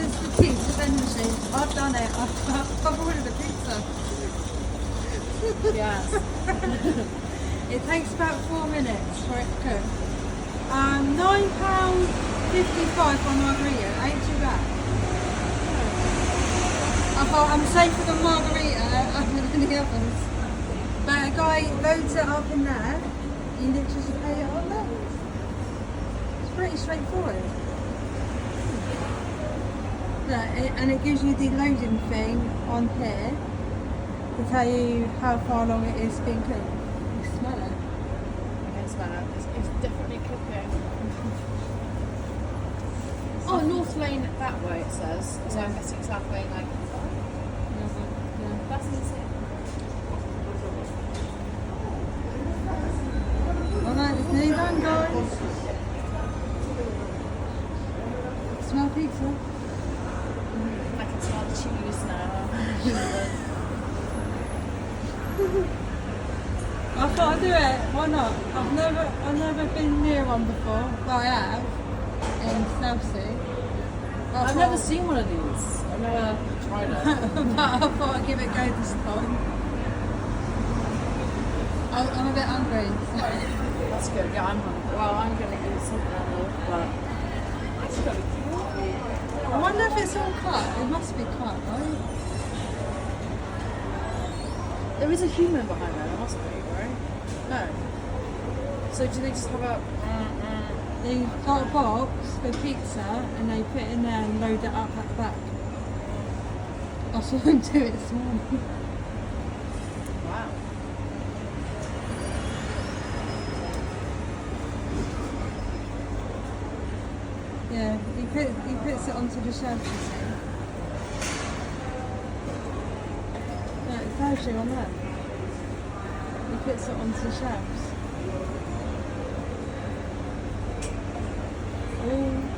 it's the pizza vending machine. I've done it. I've ordered a pizza. Yes. It takes about 4 minutes for it to cook. £9.55 for a margarita. Ain't too bad. I thought I'm safer than margarita than the others. But a guy loads it up in there. You literally just pay it on there. It's pretty straightforward. And it gives you the loading thing on here to tell you how far along it is being cooked. You smell it. I can smell it. It's definitely cooking. Oh, North Lane that way it says. So I'm guessing South Lane like. Yeah. That's insane. Alright, it's nearly done, guys. Smell pizza. I can smell the cheese now. I thought I'd do it. Why not? I've never been near one before. Well, I have in Chelsea. I've never seen one of these. I've never tried it. But I thought I'd give it a go this time. I'm a bit hungry. So. That's good. Yeah, I'm hungry. Well, I'm gonna eat something else, but it's gonna be cool. I wonder if it's all cut. It must be cut, right? There is a human behind there. There must be, right? No. So do they just have a? They got a box with pizza and they put it in there and load it up at the back. I saw them do it this morning. Wow. Yeah, he puts it onto the shelf, you see. No, it tells you on that. He puts it onto the shelves. Oh.